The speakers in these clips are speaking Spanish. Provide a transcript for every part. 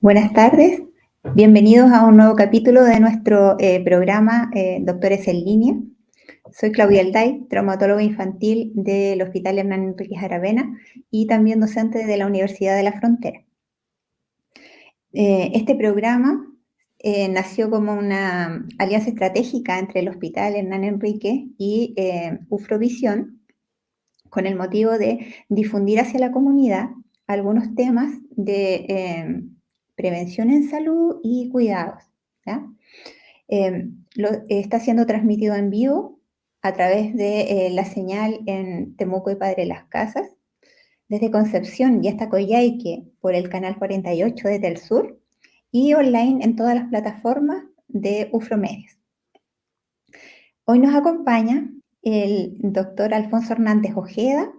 Buenas tardes, bienvenidos a un nuevo capítulo de nuestro programa Doctores en Línea. Soy Claudia Alday, traumatóloga infantil del Hospital Hernán Enríquez Aravena y también docente de la Universidad de la Frontera. Este programa nació como una alianza estratégica entre el Hospital Hernán Enríquez y UFROVISIón, con el motivo de difundir hacia la comunidad algunos temas de prevención en salud y cuidados. ¿Ya? Está siendo transmitido en vivo a través de la señal en Temuco y Padre Las Casas, desde Concepción y hasta Coyhaique por el canal 48 de Telsur y online en todas las plataformas de UFROMedios. Hoy nos acompaña el doctor Alfonso Hernández Ojeda.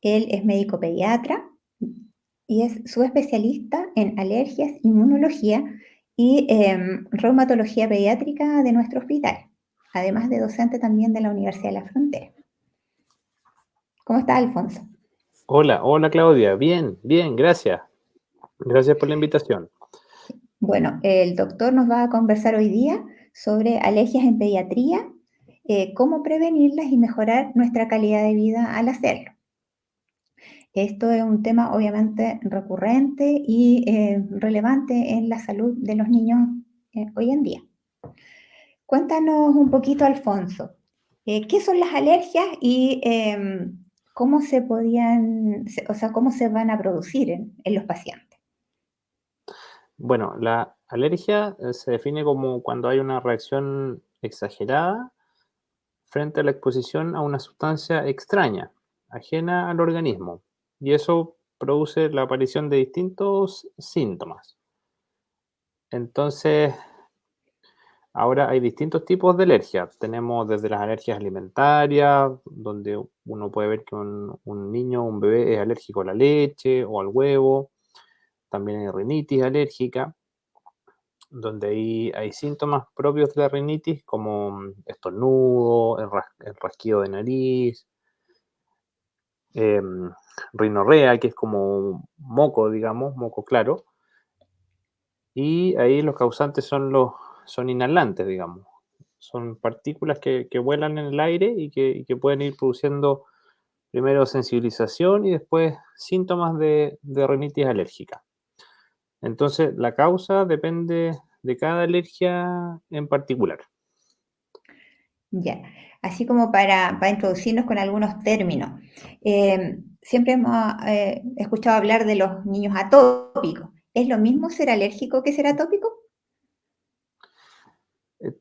Él es médico pediatra y es subespecialista en alergias, inmunología y reumatología pediátrica de nuestro hospital, además de docente también de la Universidad de la Frontera. ¿Cómo está, Alfonso? Hola Claudia, bien, gracias. Gracias por la invitación. Bueno, el doctor nos va a conversar hoy día sobre alergias en pediatría, cómo prevenirlas y mejorar nuestra calidad de vida al hacerlo. Esto es un tema obviamente recurrente y relevante en la salud de los niños hoy en día. Cuéntanos un poquito, Alfonso, ¿qué son las alergias y cómo se cómo se van a producir en los pacientes? Bueno, la alergia se define como cuando hay una reacción exagerada frente a la exposición a una sustancia extraña, ajena al organismo, y eso produce la aparición de distintos síntomas. Entonces, ahora hay distintos tipos de alergia. Tenemos desde las alergias alimentarias, donde uno puede ver que un niño, un bebé es alérgico a la leche o al huevo. También hay rinitis alérgica, donde ahí hay síntomas propios de la rinitis, como estornudo, el rasquido de nariz, rinorrea, que es como moco, digamos, moco claro, y ahí los causantes son inhalantes, digamos. Son partículas que vuelan en el aire y que pueden ir produciendo primero sensibilización y después síntomas de rinitis alérgica. Entonces, la causa depende de cada alergia en particular. Ya, así como para introducirnos con algunos términos. Siempre hemos escuchado hablar de los niños atópicos. ¿Es lo mismo ser alérgico que ser atópico? Eh,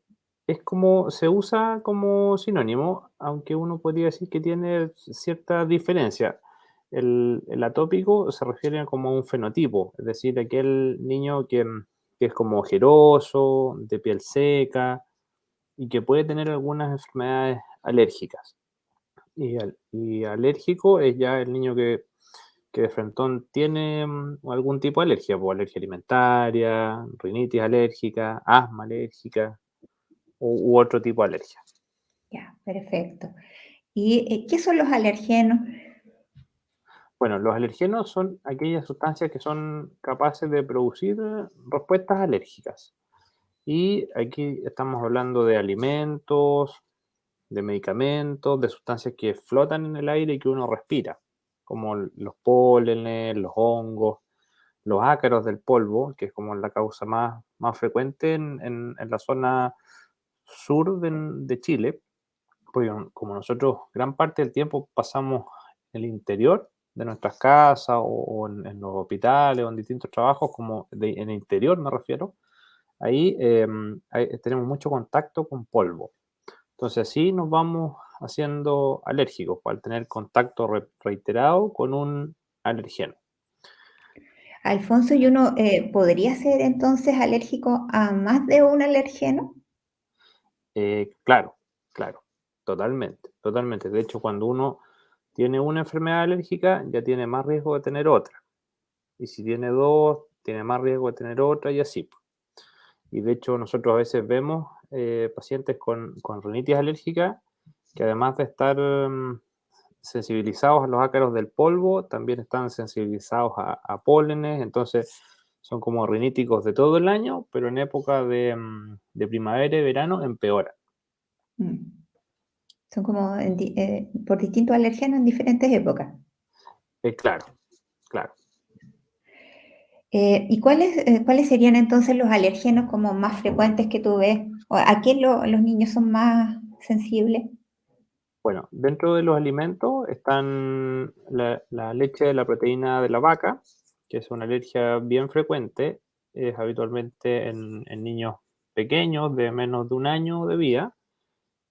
Es como, se usa como sinónimo, aunque uno podría decir que tiene cierta diferencia. El atópico se refiere a como a un fenotipo, es decir, aquel niño que es como ojeroso, de piel seca y que puede tener algunas enfermedades alérgicas. Y alérgico es ya el niño que de frentón tiene algún tipo de alergia, pues alergia alimentaria, rinitis alérgica, asma alérgica u otro tipo de alergia. Ya, perfecto. ¿Y qué son los alergenos? Bueno, los alergenos son aquellas sustancias que son capaces de producir respuestas alérgicas. Y aquí estamos hablando de alimentos, de medicamentos, de sustancias que flotan en el aire y que uno respira, como los pólenes, los hongos, los ácaros del polvo, que es como la causa más frecuente en la zona sur de Chile, porque como nosotros gran parte del tiempo pasamos en el interior de nuestras casas o en los hospitales o en distintos trabajos, como en el interior me refiero, ahí tenemos mucho contacto con polvo. Entonces así nos vamos haciendo alérgicos al tener contacto reiterado con un alergeno. Alfonso, ¿y uno podría ser entonces alérgico a más de un alergeno? Claro, claro, totalmente, totalmente. De hecho, cuando uno tiene una enfermedad alérgica, ya tiene más riesgo de tener otra. Y si tiene dos, tiene más riesgo de tener otra y así. Y de hecho, nosotros a veces vemos pacientes con rinitis alérgica que además de estar sensibilizados a los ácaros del polvo, también están sensibilizados a pólenes. Entonces, Son como riníticos de todo el año, pero en época de primavera y verano empeoran. Mm. Son como por distintos alergenos en diferentes épocas. Claro, claro. ¿Y cuáles serían entonces los alergenos como más frecuentes que tú ves? ¿O a qué los niños son más sensibles? Bueno, dentro de los alimentos están la leche de la proteína de la vaca, que es una alergia bien frecuente, es habitualmente en niños pequeños de menos de un año de vida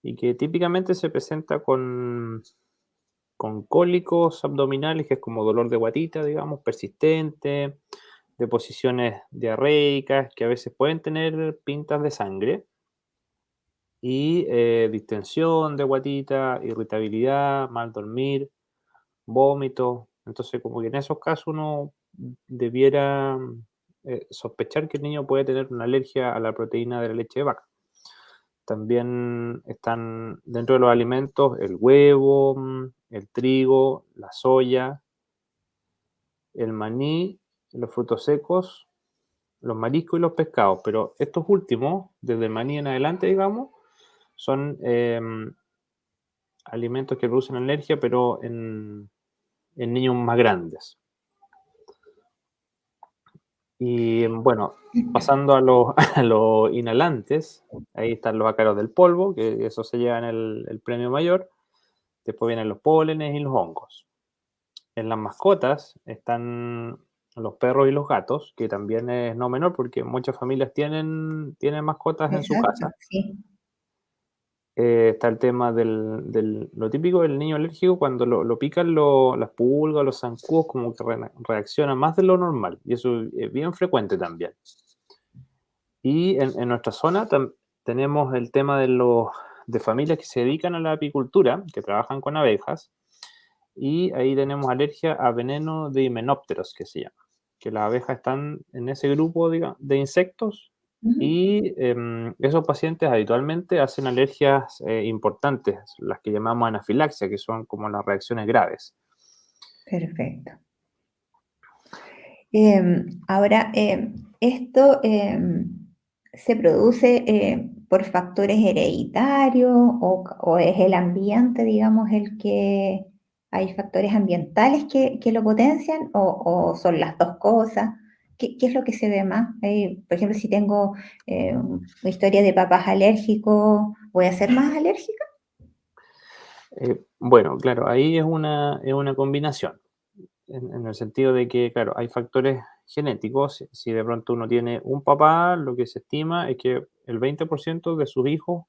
y que típicamente se presenta con cólicos abdominales, que es como dolor de guatita, digamos, persistente, deposiciones diarreicas que a veces pueden tener pintas de sangre y distensión de guatita, irritabilidad, mal dormir, vómito. Entonces, como que en esos casos uno debiera sospechar que el niño puede tener una alergia a la proteína de la leche de vaca. También están dentro de los alimentos el huevo, el trigo, la soya, el maní, los frutos secos, los mariscos y los pescados. Pero estos últimos, desde el maní en adelante, digamos, son alimentos que producen alergia, pero en niños más grandes. Y bueno, pasando a los, a los inhalantes, ahí están los ácaros del polvo, que eso se llevan el premio mayor. Después vienen los pólenes y los hongos. En las mascotas están los perros y los gatos, que también es no menor porque muchas familias tienen mascotas en su Exacto, casa. sí. Está el tema lo típico del niño alérgico cuando lo pican las pulgas, los zancudos, como que reacciona más de lo normal. Y eso es bien frecuente también. Y en nuestra zona tenemos el tema de familias que se dedican a la apicultura, que trabajan con abejas, y ahí tenemos alergia a veneno de himenópteros, que se llama, que las abejas están en ese grupo de insectos Ujú. y esos pacientes habitualmente hacen alergias importantes, las que llamamos anafilaxia, que son como las reacciones graves. Perfecto. Ahora, ¿esto se produce por factores hereditarios o es el ambiente, digamos, el que hay factores ambientales que lo potencian o son las dos cosas? ¿Qué es lo que se ve más? Por ejemplo, si tengo una historia de papás alérgicos, ¿voy a ser más alérgica? Bueno, claro, ahí es una combinación. En el sentido de que, claro, hay factores genéticos. Si de pronto uno tiene un papá, lo que se estima es que el 20% de sus hijos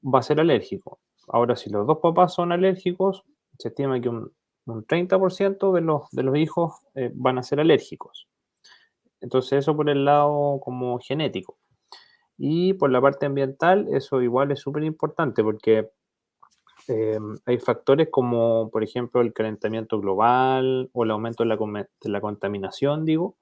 va a ser alérgico. Ahora, si los dos papás son alérgicos, se estima que un 30% de los hijos van a ser alérgicos. Entonces, eso por el lado como genético. Y por la parte ambiental, eso igual es súper importante porque hay factores como, por ejemplo, el calentamiento global o el aumento de la contaminación, digo,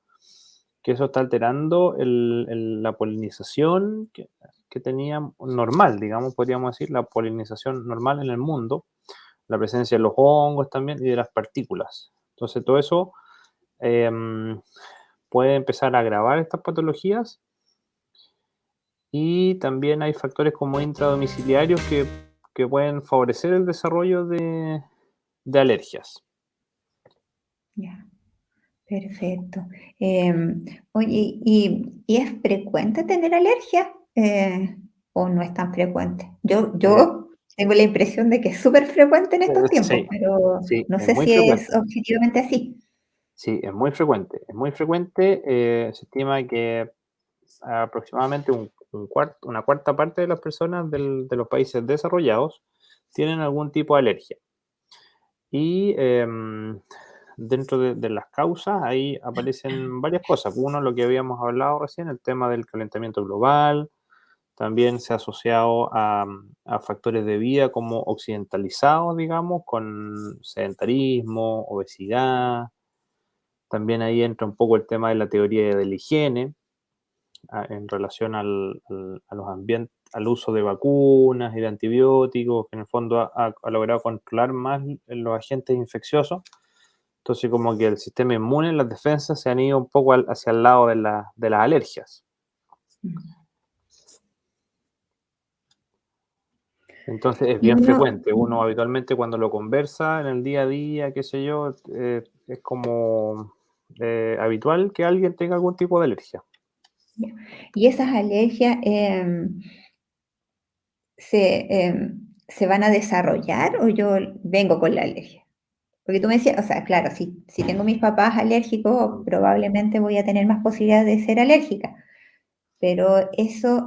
que eso está alterando la polinización que tenía normal, digamos, podríamos decir, la polinización normal en el mundo, la presencia de los hongos también y de las partículas. Entonces, todo eso em, puede empezar a agravar estas patologías y también hay factores como intradomiciliarios que pueden favorecer el desarrollo de alergias. Ya. Perfecto. Oye, ¿y es frecuente tener alergia o no es tan frecuente? Yo, Eh, yo tengo la impresión de que es súper frecuente en estos tiempos, sí, pero sí, no es sé muy si es frecuente. objetivamente así. Sí, es muy frecuente. Es muy frecuente. Se estima que aproximadamente una cuarta parte de las personas de los países desarrollados tienen algún tipo de alergia. Y dentro de las causas, ahí aparecen varias cosas. Uno, lo que habíamos hablado recién, el tema del calentamiento global. También se ha asociado a factores de vida como occidentalizados, digamos, con sedentarismo, obesidad. También ahí entra un poco el tema de la teoría de la higiene en relación al uso de vacunas y de antibióticos, que en el fondo ha logrado controlar más los agentes infecciosos. Entonces, como que el sistema inmune, las defensas se han ido un poco hacia el lado de las alergias. Mm. Entonces, es Y bien uno, frecuente. Uno habitualmente cuando lo conversa en el día a día, qué sé yo, es como habitual que alguien tenga algún tipo de alergia. ya. Y esas alergias se van a desarrollar o yo vengo con la alergia. Porque tú me decías, o sea, claro, si tengo mis papás alérgicos, probablemente voy a tener más posibilidades de ser alérgica, pero eso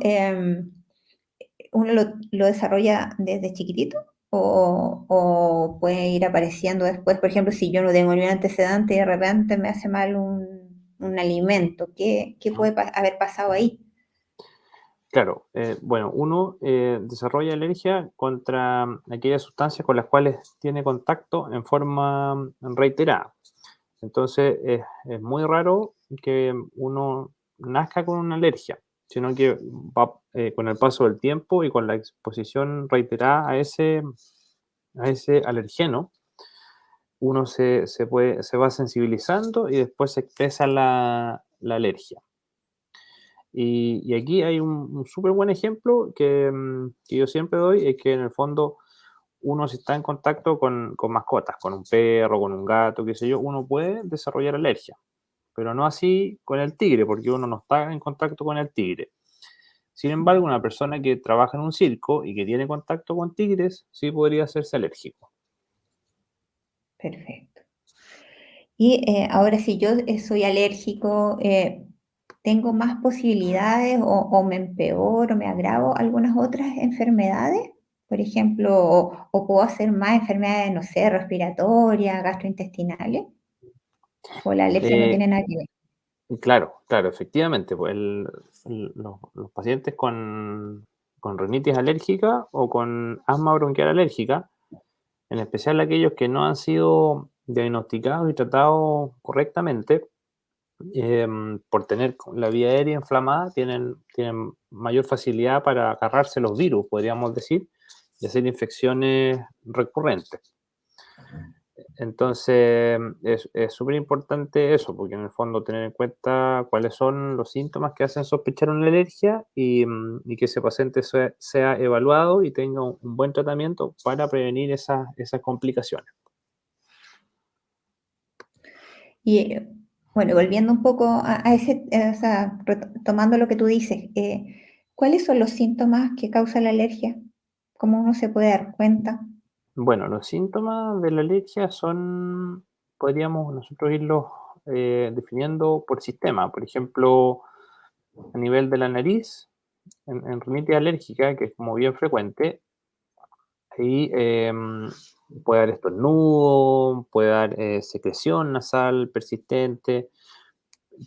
uno lo desarrolla desde chiquitito o puede ir apareciendo después. Por ejemplo, si yo no tengo ningún antecedente y de repente me hace mal un alimento, ¿qué Ujú. puede haber pasado ahí? Claro, bueno, uno desarrolla alergia contra aquellas sustancias con las cuales tiene contacto en forma reiterada. Entonces, es muy raro que uno nazca con una alergia, sino que va, con el paso del tiempo y con la exposición reiterada a ese alergeno, uno se va sensibilizando y después se expresa la alergia. Y aquí hay un súper buen ejemplo que yo siempre doy, es que en el fondo uno si está en contacto con mascotas, con un perro, con un gato, qué sé yo, uno puede desarrollar alergia, pero no así con el tigre, porque uno no está en contacto con el tigre. Sin embargo, una persona que trabaja en un circo y que tiene contacto con tigres, sí podría hacerse alérgico. Perfecto. Y ahora si yo soy alérgico, ¿tengo más posibilidades o me empeoro, me agravo algunas otras enfermedades? Por ejemplo, o puedo hacer más enfermedades, no sé, respiratorias, gastrointestinales, o la alergia no Eh, tiene nada que ver. claro, claro, efectivamente, pues los pacientes con rinitis alérgica o con asma bronquial alérgica, en especial aquellos que no han sido diagnosticados y tratados correctamente, por tener la vía aérea inflamada, tienen mayor facilidad para agarrarse los virus, podríamos decir, y hacer infecciones recurrentes. Entonces, es súper importante eso, porque en el fondo tener en cuenta cuáles son los síntomas que hacen sospechar una alergia y que ese paciente sea evaluado y tenga un buen tratamiento para prevenir esas complicaciones. Y bueno, volviendo un poco a ese, o sea, tomando lo que tú dices, ¿cuáles son los síntomas que causa la alergia? ¿Cómo uno se puede dar cuenta? Bueno, los síntomas de la alergia son, podríamos nosotros irlos definiendo por sistema. Por ejemplo, a nivel de la nariz, en rinitis alérgica, que es como bien frecuente, ahí puede dar estornudo, puede dar secreción nasal persistente,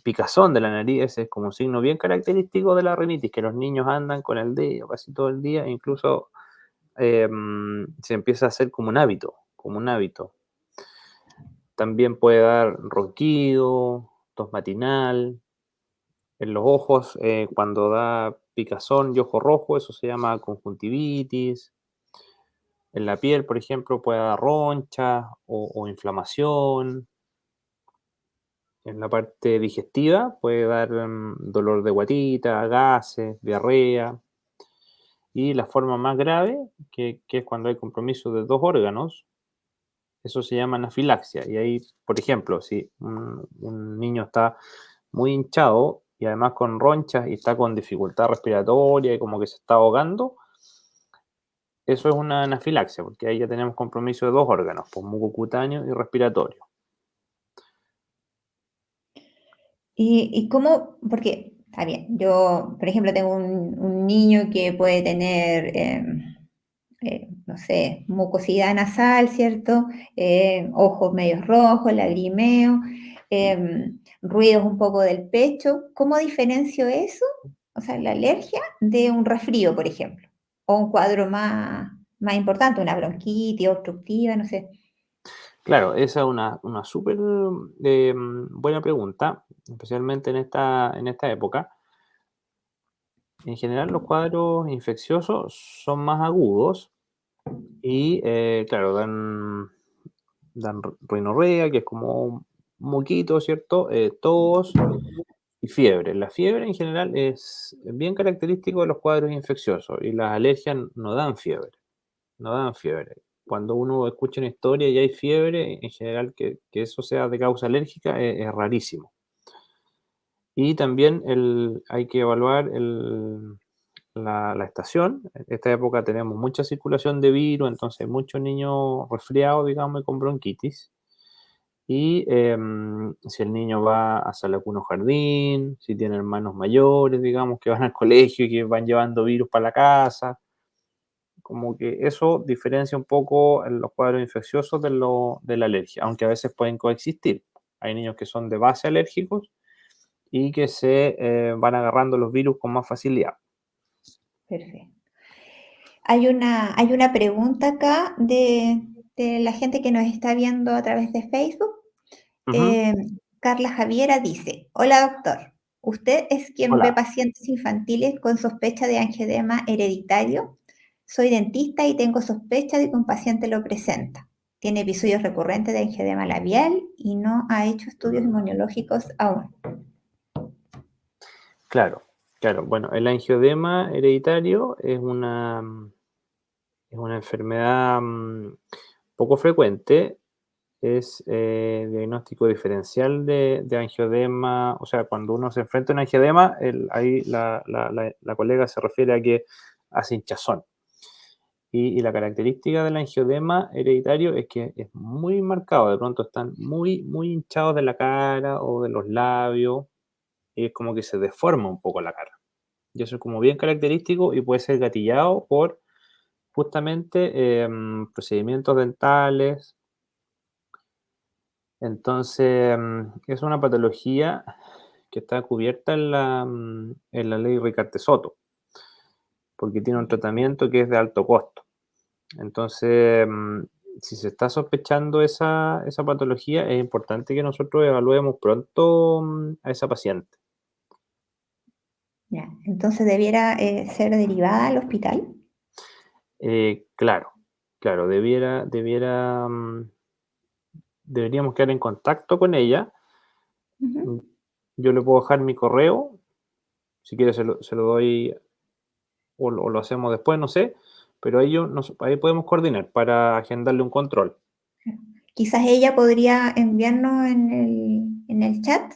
picazón de la nariz, ese es como un signo bien característico de la rinitis, que los niños andan con el dedo casi todo el día, e incluso se empieza a hacer como un hábito, como un hábito. También puede dar ronquido, tos matinal, en los ojos, cuando da picazón y ojo rojo, eso se llama conjuntivitis. En la piel, por ejemplo, puede dar roncha o inflamación. En la parte digestiva puede dar dolor de guatita, gases, diarrea. Y la forma más grave, que es cuando hay compromiso de dos órganos, eso se llama anafilaxia. Y ahí, por ejemplo, si un niño está muy hinchado y además con ronchas y está con dificultad respiratoria y como que se está ahogando, eso es una anafilaxia, porque ahí ya tenemos compromiso de dos órganos, pues mucocutáneo y respiratorio. Y cómo, porque, está bien, yo, por ejemplo, tengo un niño que puede tener, no sé, mucosidad nasal, ¿cierto? Ojos medios rojos, lagrimeo, ruidos un poco del pecho. ¿Cómo diferencio eso, o sea, la alergia, de un resfrío, por ejemplo? O un cuadro más importante, una bronquitis obstructiva, no sé. Claro, esa es una súper buena pregunta, especialmente en esta época. En general, los cuadros infecciosos son más agudos y, claro, dan dan rinorrea, que es como un moquito, ¿cierto? Tos y fiebre. La fiebre en general es bien característico de los cuadros infecciosos y las alergias no dan fiebre, no dan fiebre. Cuando uno escucha una historia y hay fiebre, en general que eso sea de causa alérgica es rarísimo. Y también hay que evaluar la estación. En esta época tenemos mucha circulación de virus, entonces muchos niños resfriados, digamos, y con bronquitis. Y si el niño va a sala cuna o jardín, si tiene hermanos mayores, digamos, que van al colegio y que van llevando virus para la casa, como que eso diferencia un poco los cuadros infecciosos de la alergia, aunque a veces pueden coexistir. Hay niños que son de base alérgicos y que se van agarrando los virus con más facilidad. Perfecto. Hay una pregunta acá de la gente que nos está viendo a través de Facebook. Ujú. Eh, Carla Javiera dice, hola doctor, ¿usted es quien ve Hola. pacientes infantiles con sospecha de angioedema hereditario? Soy dentista y tengo sospecha de que un paciente lo presenta. Tiene episodios recurrentes de angioedema labial y no ha hecho estudios inmunológicos aún. Claro, claro. Bueno, el angioedema hereditario es una enfermedad poco frecuente. Es diagnóstico diferencial de angioedema. O sea, cuando uno se enfrenta a un angioedema, ahí la colega se refiere a que hace hinchazón. Y la característica del angioedema hereditario es que es muy marcado. De pronto están muy, muy hinchados de la cara o de los labios. Y es como que se deforma un poco la cara. Y eso es como bien característico y puede ser gatillado por justamente procedimientos dentales. Entonces, es una patología que está cubierta en la ley Ricarte-Soto, porque tiene un tratamiento que es de alto costo. Entonces, si se está sospechando esa patología, es importante que nosotros evaluemos pronto a esa paciente. Ya, entonces debiera ser derivada al hospital. Claro, claro, deberíamos quedar en contacto con ella. Ujú. Mm, Yo le puedo dejar mi correo, si quiere se lo doy o lo hacemos después, no sé, pero ahí podemos coordinar para agendarle un control. Quizás ella podría enviarnos en el chat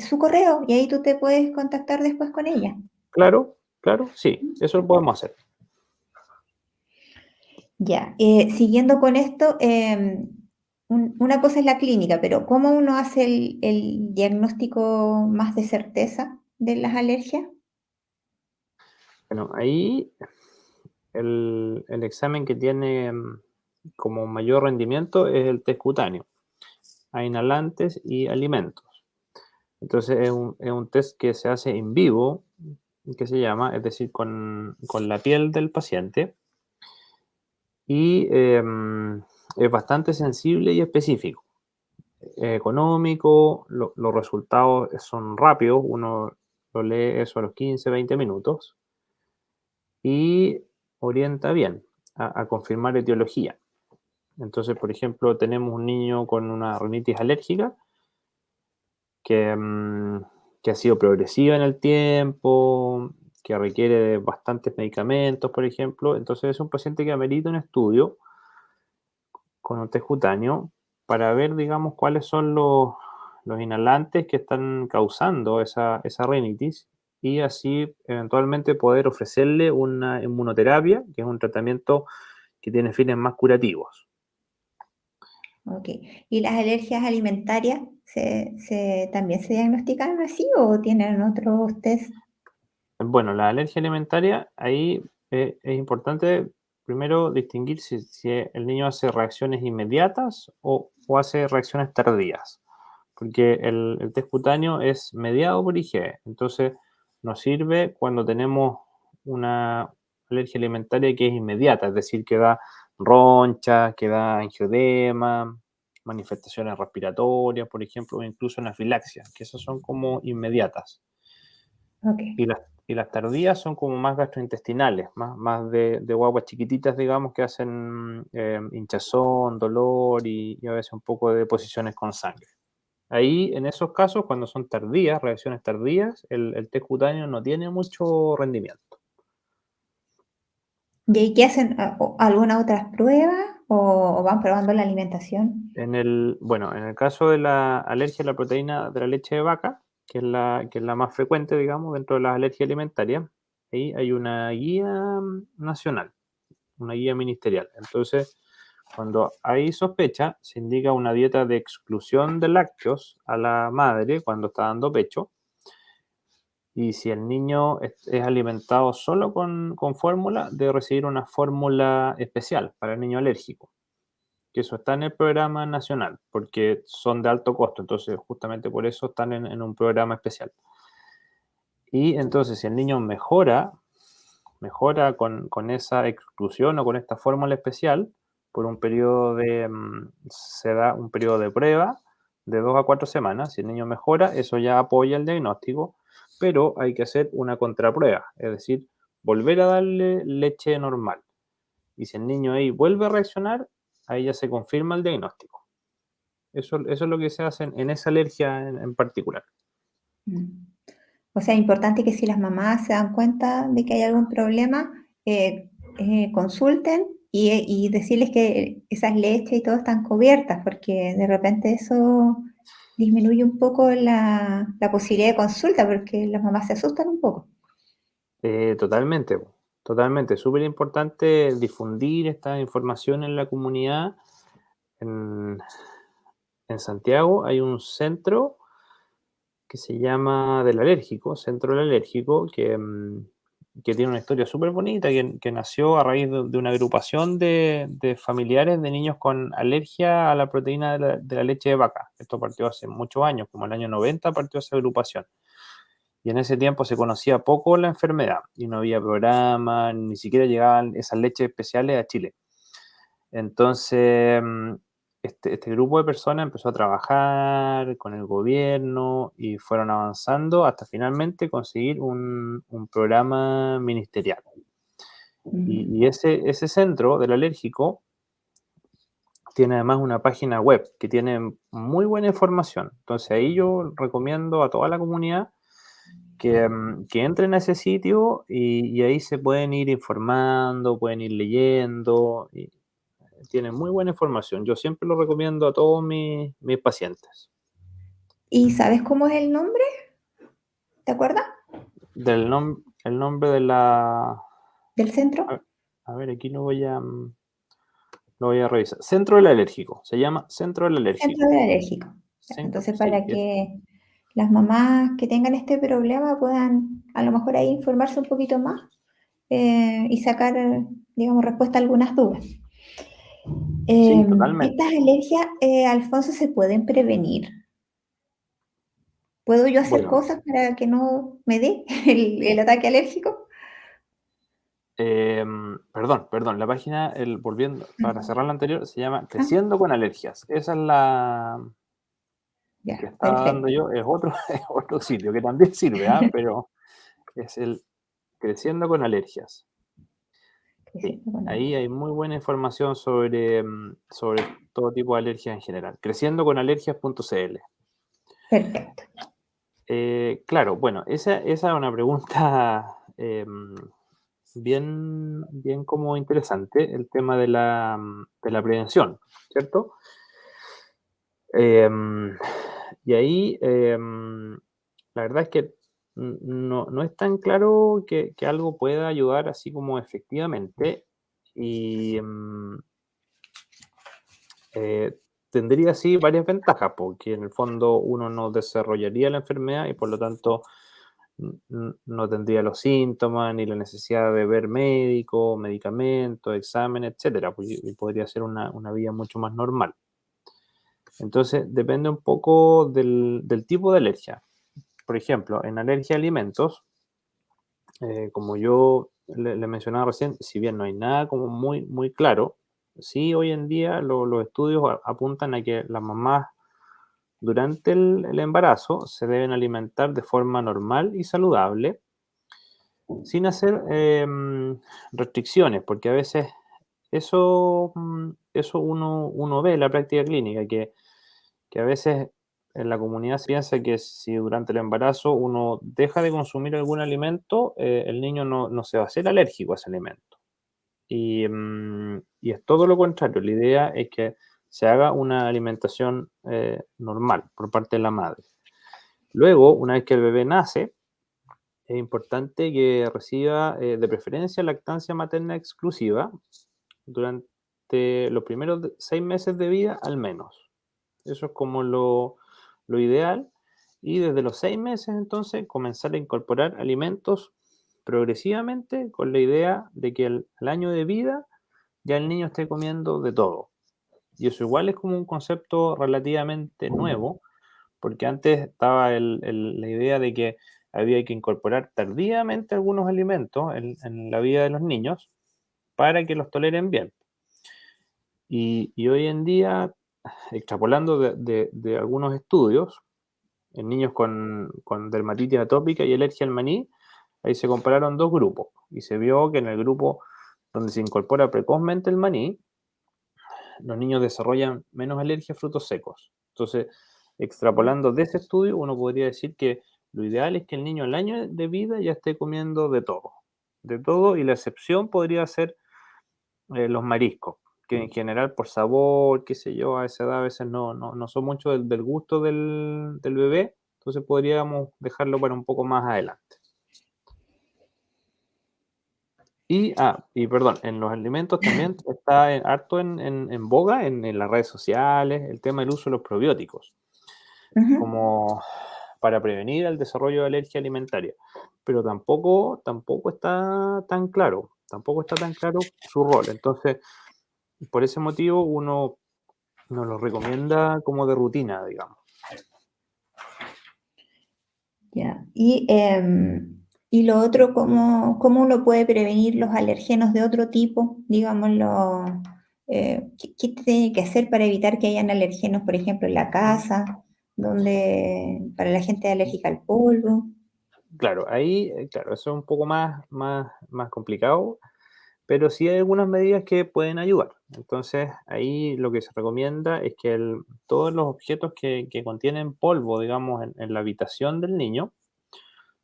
su correo y ahí tú te puedes contactar después con ella. Claro, claro, sí, eso lo podemos hacer. Ya, siguiendo con esto, una cosa es la clínica, pero ¿cómo uno hace el diagnóstico más de certeza de las alergias? Bueno, ahí el examen que tiene como mayor rendimiento es el test cutáneo a inhalantes y alimentos. Entonces es un test que se hace en vivo, que se llama, es decir, con la piel del paciente y es bastante sensible y específico. Económico, los resultados son rápidos, uno lo lee eso a los 15, 20 minutos y orienta bien a confirmar etiología. Entonces, por ejemplo, tenemos un niño con una rinitis alérgica que, que ha sido progresiva en el tiempo, que requiere de bastantes medicamentos, por ejemplo. Entonces, es un paciente que amerita un estudio con un test cutáneo para ver, digamos, cuáles son los inhalantes que están causando esa rinitis y así eventualmente poder ofrecerle una inmunoterapia, que es un tratamiento que tiene fines más curativos. Ok. ¿Y las alergias alimentarias también se diagnostican así o tienen otros test? Bueno, la alergia alimentaria, ahí es importante primero distinguir si el niño hace reacciones inmediatas o hace reacciones tardías, porque el test cutáneo es mediado por IgE, entonces nos sirve cuando tenemos una alergia alimentaria que es inmediata, es decir, que da roncha, que da angioedema, manifestaciones respiratorias, por ejemplo, o incluso anafilaxia, que esas son como inmediatas. Ok. y las tardías son como más gastrointestinales, más de guaguas chiquititas, digamos, que hacen hinchazón, dolor y a veces un poco de deposiciones con sangre. Ahí, en esos casos, cuando son tardías, reacciones tardías, el test cutáneo no tiene mucho rendimiento. ¿Y ahí qué hacen? ¿Alguna otras pruebas o van probando la alimentación? Bueno, en el caso de la alergia a la proteína de la leche de vaca, que es la más frecuente, digamos, dentro de las alergias alimentarias, ahí hay una guía nacional, una guía ministerial. Entonces, cuando hay sospecha, se indica una dieta de exclusión de lácteos a la madre cuando está dando pecho. Y si el niño es alimentado solo con fórmula, debe recibir una fórmula especial para el niño alérgico, que eso está en el programa nacional, porque son de alto costo, entonces justamente por eso están en un programa especial. Y entonces si el niño mejora con esa exclusión o con esta fórmula especial, por un periodo se da un periodo de prueba de 2 a 4 semanas. Si el niño mejora, eso ya apoya el diagnóstico, pero hay que hacer una contraprueba, es decir, volver a darle leche normal. Y si el niño ahí vuelve a reaccionar, ahí ya se confirma el diagnóstico. Eso es lo que se hace en esa alergia en particular. Mm. O sea, importante que si las mamás se dan cuenta de que hay algún problema, consulten y decirles que esas leches y todo están cubiertas, porque de repente eso disminuye un poco la posibilidad de consulta, porque las mamás se asustan un poco. Totalmente, po, totalmente. Súper importante difundir esta información en la comunidad. En, en Santiago hay un centro que se llama del alérgico, Centro del Alérgico, que tiene una historia súper bonita, que nació a raíz de una agrupación de familiares de niños con alergia a la proteína de la leche de vaca. Esto partió hace muchos años, como el año 90 partió esa agrupación. Y en ese tiempo se conocía poco la enfermedad y no había programa, ni siquiera llegaban esas leches especiales a Chile. Entonces, este grupo de personas empezó a trabajar con el gobierno y fueron avanzando hasta finalmente conseguir un programa ministerial. Y Mm. ese centro del alérgico tiene además una página web que tiene muy buena información. Entonces ahí yo recomiendo a toda la comunidad que entren a ese sitio y ahí se pueden ir informando, pueden ir leyendo. Y tienen muy buena información. Yo siempre lo recomiendo a todos mis pacientes. ¿Y sabes cómo es el nombre? ¿Te acuerdas? El nombre de la... ¿Del centro? A ver, aquí lo voy a revisar. Centro del Alérgico. Se llama Centro del Centro Alérgico. del alérgico. Ya, entonces, Sí, para que las mamás que tengan este problema puedan a lo mejor ahí informarse un poquito más y sacar, digamos, respuesta a algunas dudas. sí, totalmente. ¿Estas alergias, Alfonso, se pueden prevenir? ¿Puedo yo hacer Bueno, cosas para que no me dé el ataque alérgico? perdón, la página, volviendo, para cerrar la anterior, se llama Ah, Creciendo con Alergias. Esa es la que ya, estaba dando perfecto. yo, es otro, es otro sitio que también sirve, ¿ah? Pero es el Creciendo con Alergias. Sí, Creciendo con ahí hay alergia. muy buena información sobre todo tipo de alergias en general. Creciendoconalergias.cl. Perfecto. Claro, bueno, esa es una pregunta bien como interesante, el tema de la prevención, ¿cierto? Em, y ahí la verdad es que no es tan claro que algo pueda ayudar así como efectivamente. Y Eh, tendría sí varias ventajas, porque en el fondo uno no desarrollaría la enfermedad y por lo tanto no tendría los síntomas ni la necesidad de ver médico, medicamentos, exámenes, etcétera, pues, y podría ser una vida mucho más normal. Entonces, depende un poco del tipo de alergia. Por ejemplo, en alergia a alimentos, como yo le mencionaba recién, si bien no hay nada como muy, muy claro, sí hoy en día los estudios apuntan a que las mamás durante el embarazo se deben alimentar de forma normal y saludable sin hacer restricciones, porque a veces eso uno ve en la práctica clínica, que a veces en la comunidad se piensa que si durante el embarazo uno deja de consumir algún alimento, el niño no se va a hacer alérgico a ese alimento. Y es todo lo contrario, la idea es que se haga una alimentación normal por parte de la madre. Luego, una vez que el bebé nace, es importante que reciba de preferencia lactancia materna exclusiva durante los primeros 6 meses de vida al menos. Eso es como lo ideal. Y desde los 6 meses entonces comenzar a incorporar alimentos progresivamente con la idea de que al año de vida ya el niño esté comiendo de todo. Y eso igual es como un concepto relativamente nuevo, porque antes estaba la idea de que había que incorporar tardíamente algunos alimentos en la vida de los niños para que los toleren bien. Y hoy en día, extrapolando de algunos estudios, en niños con dermatitis atópica y alergia al maní, ahí se compararon dos grupos y se vio que en el grupo donde se incorpora precozmente el maní, los niños desarrollan menos alergia a frutos secos. Entonces, extrapolando de ese estudio, uno podría decir que lo ideal es que el niño al año de vida ya esté comiendo de todo, y la excepción podría ser los mariscos, que en general por sabor, qué sé yo, a esa edad a veces no son mucho del gusto del bebé, entonces podríamos dejarlo para un poco más adelante. Y perdón, en los alimentos también está harto en boga en las redes sociales el tema del uso de los probióticos, Ujú. como para prevenir el desarrollo de alergia alimentaria. Pero tampoco está tan claro, su rol. Entonces, por ese motivo, uno nos lo recomienda como de rutina, digamos. Ya. Y lo otro, ¿cómo uno puede prevenir los alergenos de otro tipo? Digámoslo, ¿qué tiene que hacer para evitar que hayan alergenos, por ejemplo, en la casa, para la gente alérgica al polvo? Claro, ahí, claro, eso es un poco más complicado, pero sí hay algunas medidas que pueden ayudar. Entonces, ahí lo que se recomienda es que todos los objetos que contienen polvo, digamos, en la habitación del niño,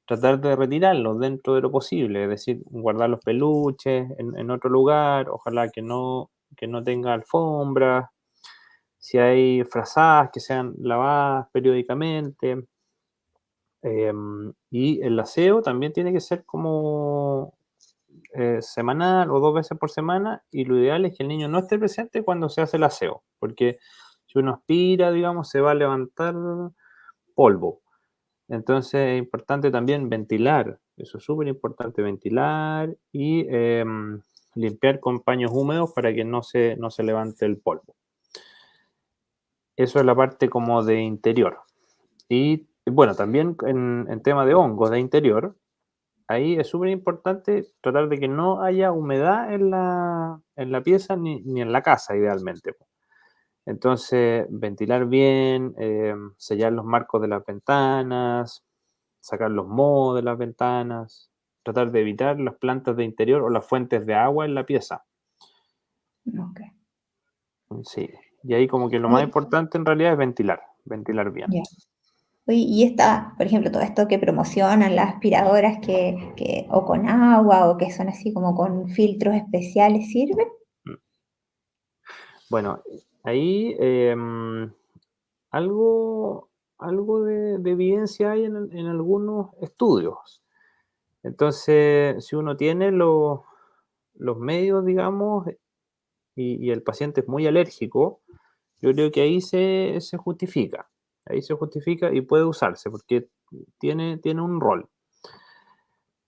tratar de retirarlos dentro de lo posible, es decir, guardar los peluches en otro lugar, ojalá que no tenga alfombra, si hay frazadas que sean lavadas periódicamente. Y el aseo también tiene que ser como semanal o 2 veces por semana, y lo ideal es que el niño no esté presente cuando se hace el aseo, porque si uno aspira, digamos, se va a levantar polvo. Entonces es importante también ventilar, eso es súper importante, ventilar y limpiar con paños húmedos para que no se levante el polvo. Eso es la parte como de interior. Y bueno, también en tema de hongos de interior, ahí es súper importante tratar de que no haya humedad en la pieza ni en la casa, idealmente. Entonces, ventilar bien, sellar los marcos de las ventanas, sacar los mohos de las ventanas, tratar de evitar las plantas de interior o las fuentes de agua en la pieza. Ok. Sí, y ahí como que lo más Oye, importante en realidad es ventilar bien. ya. Oye, y por ejemplo, todo esto que promocionan las aspiradoras o con agua o que son así como con filtros especiales, ¿sirve? Mm. Bueno, ahí algo, algo de evidencia hay en algunos estudios. Entonces, si uno tiene los medios, digamos, y el paciente es muy alérgico, yo creo que ahí se justifica. Ahí se justifica y puede usarse porque tiene un rol.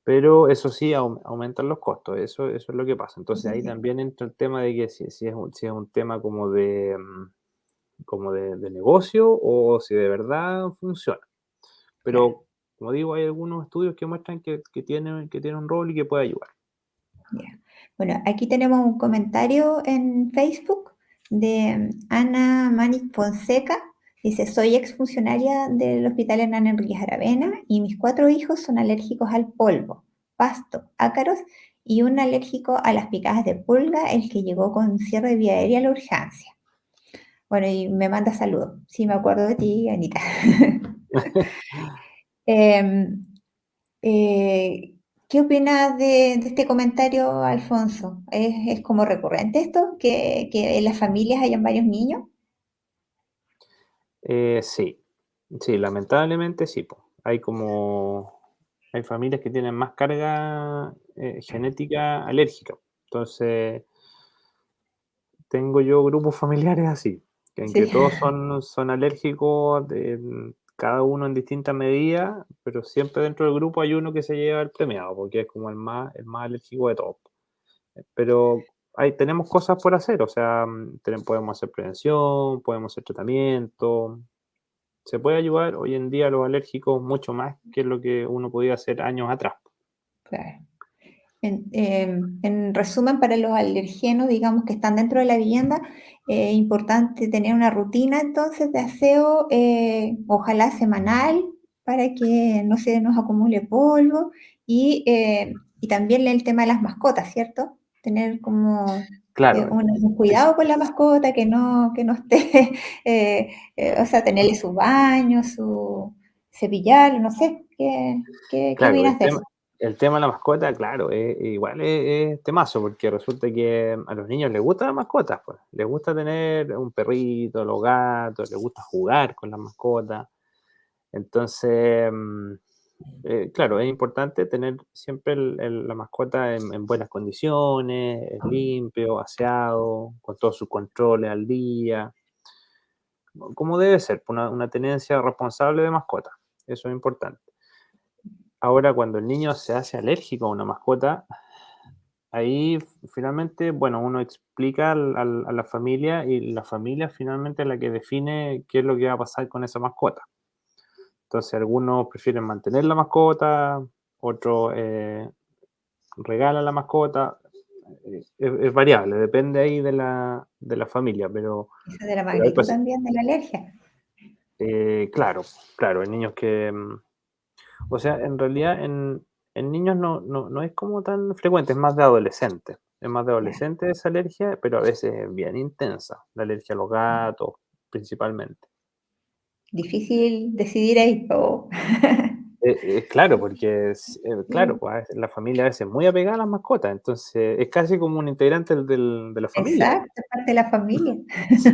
Pero eso sí, aumentan los costos, eso es lo que pasa. Entonces ahí Ya, también entra el tema de que si es un tema como de negocio o si de verdad funciona. claro, Pero, como digo, hay algunos estudios que muestran que tiene un rol y que puede ayudar. ya. Bueno, aquí tenemos un comentario en Facebook de Ana Manic Fonseca. Dice, soy exfuncionaria del Hospital Hernán Enríquez Aravena y mis 4 hijos son alérgicos al polvo. pasto, ácaros y un alérgico a las picadas de pulga, el que llegó con cierre de vía aérea a la urgencia. Bueno, y me manda saludos. Sí, me acuerdo de ti, Anita. Em, eh, ¿Qué opinas de este comentario, Alfonso? ¿Es como recurrente esto, que en las familias hayan varios niños? Sí, sí, lamentablemente sí, po. Hay familias que tienen más carga genética alérgica. Entonces, tengo yo grupos familiares así, en que Sí, todos son alérgicos, cada uno en distintas medidas, pero siempre dentro del grupo hay uno que se lleva el premiado, porque es como el más alérgico de todos. Pero tenemos cosas por hacer, o sea, podemos hacer prevención, podemos hacer tratamiento. Se puede ayudar hoy en día a los alérgicos mucho más que lo que uno podía hacer años atrás. claro. En resumen, para los alergenos, digamos, que están dentro de la vivienda, es importante tener una rutina entonces de aseo, ojalá semanal, para que no se nos acumule polvo y también el tema de las mascotas, ¿cierto? Tener como Claro, un es, cuidado con la mascota, que no esté, o sea, tenerle su baño, su cepillar, no sé, ¿qué claro, opinas de eso? el tema de la mascota, claro, igual es temazo, porque resulta que a los niños les gustan las mascotas, pues. Les gusta tener un perrito, los gatos, les gusta jugar con las mascotas. Entonces, claro, es importante tener siempre la mascota en buenas condiciones, limpio, aseado, con todos sus controles al día, como debe ser, una tenencia responsable de mascota. Eso es importante. Ahora, cuando el niño se hace alérgico a una mascota, ahí finalmente, bueno, uno explica a la familia y la familia finalmente es la que define qué es lo que va a pasar con esa mascota. Entonces, algunos prefieren mantener la mascota, otros regalan la mascota. Es variable, depende ahí de la familia, pero, Esa de la pero hay magnitud también de la alergia. claro, claro, hay niños que, o sea, en realidad en niños no es como tan frecuente, es más de adolescentes. Es más de Ya. adolescentes esa alergia, pero a veces es bien intensa, la alergia a los gatos principalmente. Difícil decidir ahí. Oh. Claro, porque claro, Sí, pues la familia a veces es muy apegada a las mascotas, entonces es casi como un integrante de la familia. exacto, es parte de la familia. Sí.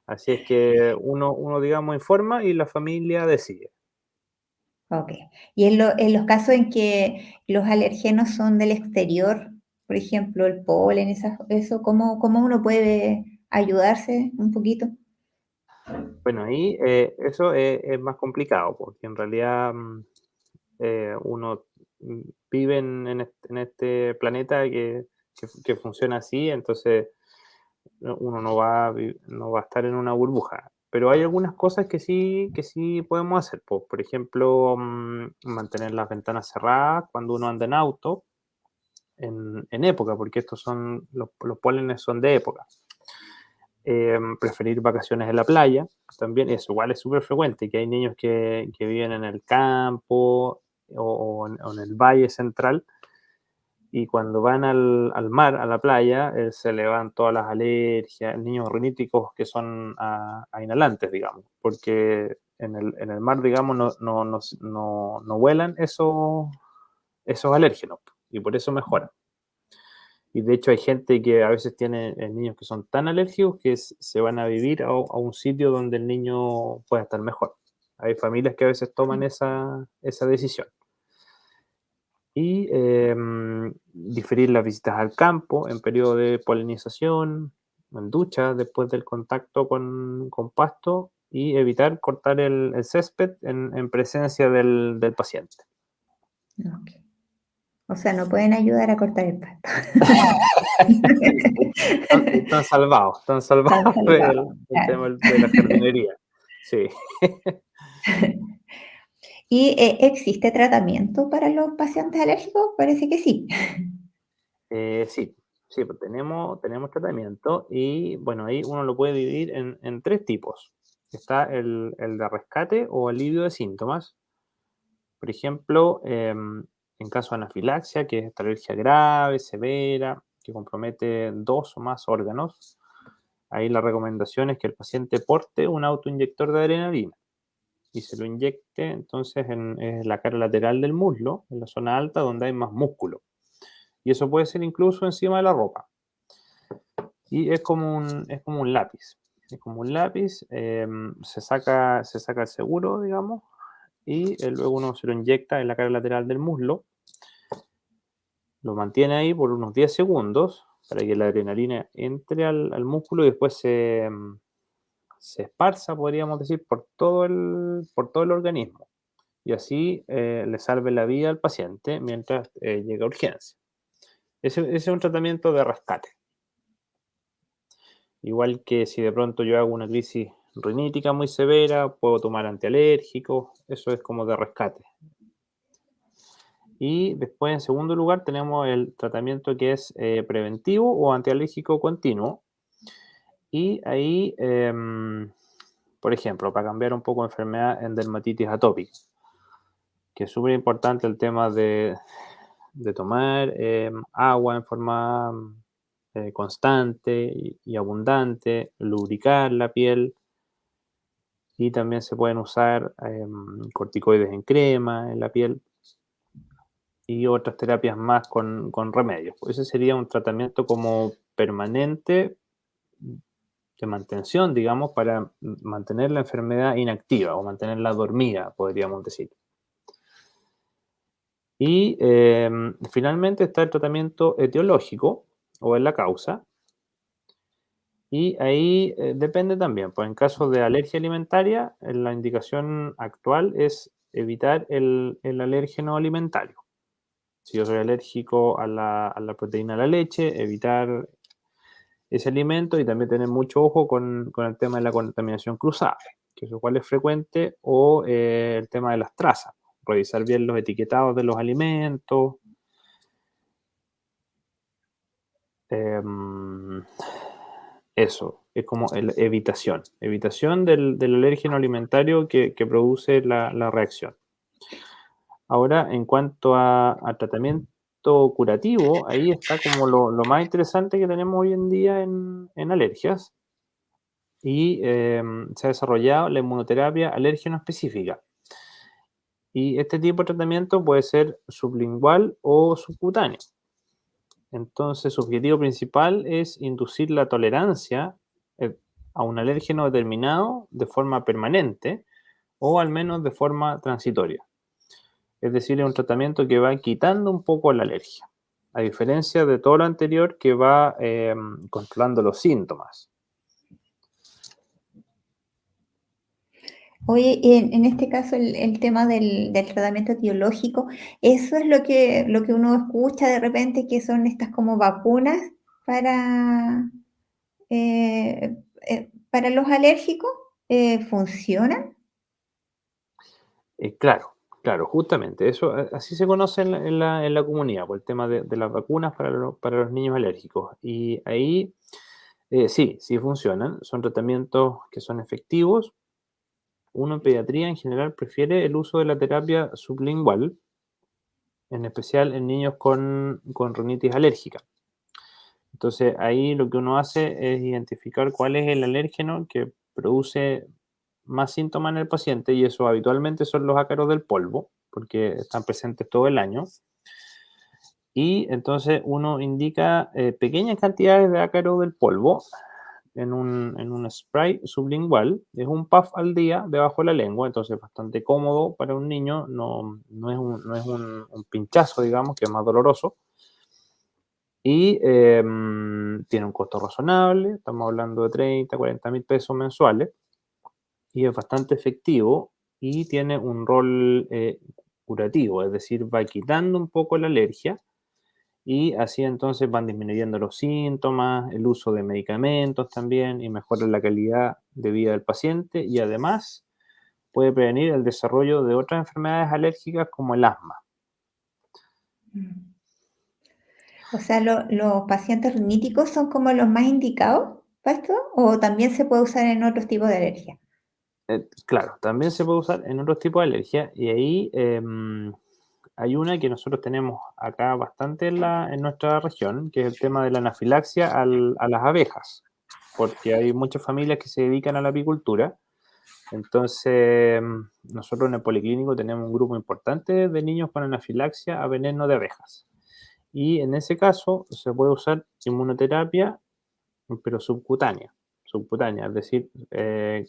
Así es que uno, digamos, informa y la familia decide. Ok. Y en los casos en que los alergenos son del exterior, por ejemplo, el polen, eso, ¿cómo uno puede ayudarse un poquito? Bueno, ahí eso es más complicado, porque en realidad uno mm, vive en este planeta que funciona así, entonces uno no va a estar en una burbuja. Pero hay algunas cosas que sí podemos hacer. Por ejemplo, mantener las ventanas cerradas cuando uno anda en auto, en época, porque los pólenes son de época. Preferir vacaciones en la playa, también eso igual es súper frecuente, que hay niños que viven en el campo o en el valle central y cuando van al mar, a la playa, se le van todas las alergias, niños riníticos que son a inhalantes, digamos, porque en el mar, digamos, no vuelan esos alérgenos y por eso mejoran. Y de hecho hay gente que a veces tiene niños que son tan alérgicos que se van a vivir a un sitio donde el niño pueda estar mejor. Hay familias que a veces toman esa decisión. Y diferir las visitas al campo en periodo de polinización, en ducha después del contacto con pasto y evitar cortar el césped en presencia del paciente. Ok. O sea, no pueden ayudar a cortar el pasto. Están salvados Están del, salvados, del claro. tema de la jardinería. Sí. ¿Y existe tratamiento para los pacientes alérgicos? Parece que sí. Sí, sí, pues tenemos tratamiento y bueno, ahí uno lo puede dividir en tres tipos. Está el de rescate o alivio de síntomas. Por ejemplo, en caso de anafilaxia, que es esta alergia grave, severa, que compromete 2 o más órganos, ahí la recomendación es que el paciente porte un autoinyector de adrenalina y se lo inyecte entonces en la cara lateral del muslo, en la zona alta donde hay más músculo. Y eso puede ser incluso encima de la ropa. Y es como un lápiz. Es como un lápiz, se saca el seguro, digamos, y luego uno se lo inyecta en la cara lateral del muslo, lo mantiene ahí por unos 10 segundos para que la adrenalina entre al músculo y después se esparza, podríamos decir, por todo el organismo. Y así le salve la vida al paciente mientras llega a urgencia. Ese es un tratamiento de rescate. Igual que si de pronto yo hago una crisis rinítica muy severa, puedo tomar antialérgicos, eso es como de rescate. Y después, en segundo lugar, tenemos el tratamiento que es preventivo o antialérgico continuo. Y ahí, por ejemplo, para cambiar un poco de enfermedad en dermatitis atópica, que es súper importante el tema de tomar agua en forma constante y abundante, lubricar la piel y también se pueden usar corticoides en crema en la piel y otras terapias más con remedios. Pues ese sería un tratamiento como permanente de mantención, digamos, para mantener la enfermedad inactiva o mantenerla dormida, podríamos decir. Y finalmente está el tratamiento etiológico o en la causa. Y ahí depende también, pues en caso de alergia alimentaria, la indicación actual es evitar el alérgeno alimentario. Si yo soy alérgico a la proteína de la leche, evitar ese alimento y también tener mucho ojo con el tema de la contaminación cruzada, que es lo cual es frecuente, o el tema de las trazas, revisar bien los etiquetados de los alimentos. em, Eso, es como evitación del alérgeno alimentario que produce la reacción. Ahora, en cuanto a tratamiento curativo, ahí está como lo más interesante que tenemos hoy en día en alergias y se ha desarrollado la inmunoterapia alérgeno específica. Y este tipo de tratamiento puede ser sublingual o subcutáneo. Entonces, su objetivo principal es inducir la tolerancia eh, a un alérgeno determinado de forma permanente o al menos de forma transitoria. Es decir, es un tratamiento que va quitando un poco la alergia, a diferencia de todo lo anterior que va controlando los síntomas. Oye, y en este caso el tema del tratamiento etiológico, eso es lo que uno escucha de repente, que son estas como vacunas para, para los alérgicos, ¿funcionan? Claro, claro, justamente, eso así se conoce en la comunidad, por el tema de las vacunas para los niños alérgicos. Y ahí sí, sí funcionan, son tratamientos que son efectivos. Uno en pediatría en general prefiere el uso de la terapia sublingual, en especial en niños con rinitis alérgica. Entonces ahí lo que uno hace es identificar cuál es el alérgeno que produce más síntomas en el paciente y eso habitualmente son los ácaros del polvo, porque están presentes todo el año. Y entonces uno indica pequeñas cantidades de ácaro del polvo en un spray sublingual. Es un puff al día debajo de la lengua, entonces bastante cómodo para un niño. No es un pinchazo, digamos, que es más doloroso. Y tiene un costo razonable, estamos hablando de 30, 40 mil pesos mensuales. Y es bastante efectivo y tiene un rol curativo, es decir, va quitando un poco la alergia y así entonces van disminuyendo los síntomas, el uso de medicamentos también y mejora la calidad de vida del paciente y además puede prevenir el desarrollo de otras enfermedades alérgicas como el asma. Mm. O sea, los pacientes riníticos son como los más indicados para esto, o también se puede usar en otros tipos de alergia. Claro, también se puede usar en otros tipos de alergia y ahí hay una que nosotros tenemos acá bastante en nuestra región, que es el tema de la anafilaxia a las abejas, porque hay muchas familias que se dedican a la apicultura. Entonces, nosotros en el policlínico tenemos un grupo importante de niños con anafilaxia a veneno de abejas. Y en ese caso se puede usar inmunoterapia, pero subcutánea, es decir,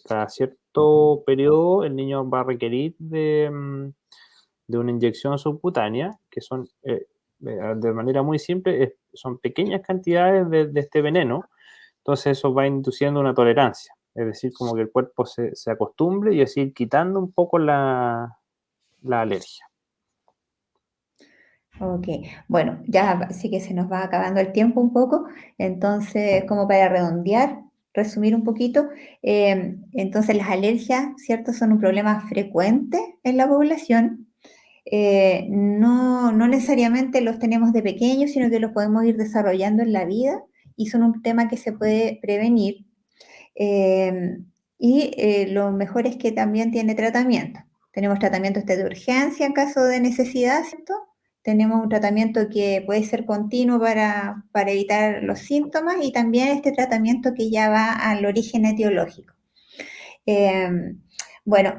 cada cierto periodo el niño va a requerir de una inyección subcutánea, que son, de manera muy simple, son pequeñas cantidades de este veneno, entonces eso va induciendo una tolerancia, es decir, como que el cuerpo se acostumbre y así ir quitando un poco la alergia. Ok, bueno, ya sí que se nos va acabando el tiempo un poco, entonces como para redondear, resumir un poquito, entonces las alergias, ¿cierto? Son un problema frecuente en la población. No necesariamente los tenemos de pequeños, sino que los podemos ir desarrollando en la vida y son un tema que se puede prevenir. Eh, lo mejor es que también tiene tratamiento. Tenemos tratamiento de urgencia en caso de necesidad, ¿cierto? Tenemos un tratamiento que puede ser continuo para evitar los síntomas y también este tratamiento que ya va al origen etiológico. Eh, bueno,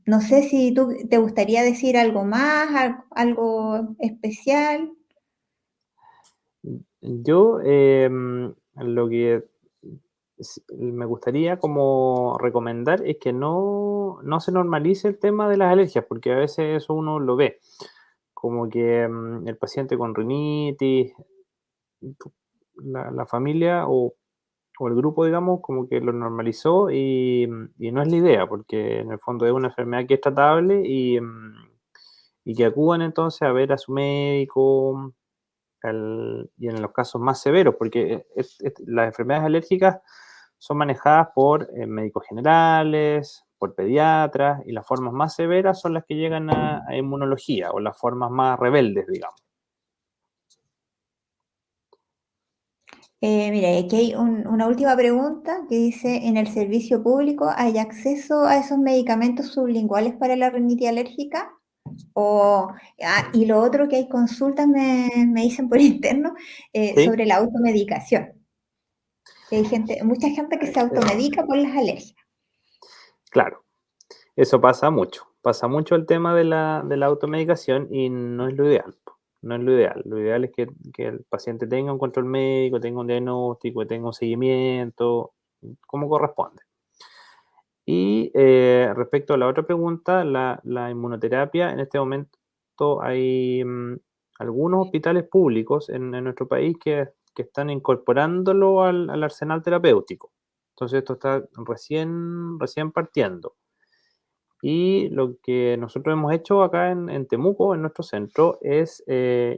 no sé si tú te gustaría decir algo más, algo especial. Yo lo que me gustaría como recomendar es que no se normalice el tema de las alergias, porque a veces eso uno lo ve, como que el paciente con rinitis, la familia o el grupo, digamos, como que lo normalizó y no es la idea, porque en el fondo es una enfermedad que es tratable y que acudan entonces a ver a su médico y en los casos más severos, porque las enfermedades alérgicas son manejadas por médicos generales, por pediatras, y las formas más severas son las que llegan a inmunología o las formas más rebeldes, digamos. Mira, aquí hay una última pregunta que dice, ¿en el servicio público hay acceso a esos medicamentos sublinguales para la rinitis alérgica? Y lo otro que hay consultas, me dicen por interno, Sí, sobre la automedicación. Que hay gente, mucha gente que se automedica por las alergias. claro, eso pasa mucho el tema de la automedicación y no es lo ideal, po, no es lo ideal. Lo ideal es que el paciente tenga un control médico, tenga un diagnóstico, tenga un seguimiento, como corresponde. Y respecto a la otra pregunta, la inmunoterapia, en este momento hay algunos hospitales públicos en nuestro país que están incorporándolo al arsenal terapéutico. Entonces esto está recién partiendo. Y lo que nosotros hemos hecho acá en Temuco, en nuestro centro, es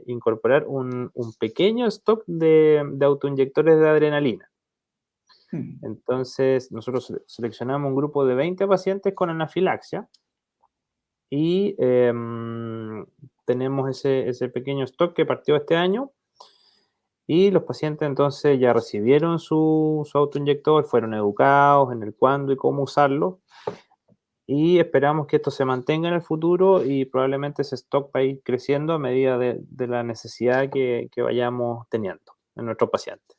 incorporar un pequeño stock de autoinyectores de adrenalina. Mm. Entonces, nosotros seleccionamos un grupo de 20 pacientes con anafilaxia y tenemos ese pequeño stock que partió este año y los pacientes entonces ya recibieron su autoinyector, fueron educados en el cuándo y cómo usarlo y esperamos que esto se mantenga en el futuro y probablemente ese stock va a ir creciendo a medida de la necesidad que vayamos teniendo en nuestros pacientes.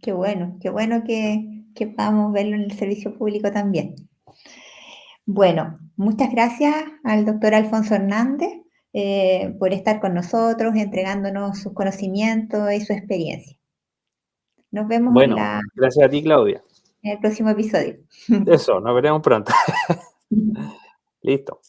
Qué bueno que podamos verlo en el servicio público también. Bueno, muchas gracias al doctor Alfonso Hernández por estar con nosotros, entregándonos sus conocimientos y su experiencia. Nos vemos Bueno, gracias a ti, Claudia. en el próximo episodio. Eso, nos veremos pronto. Listo.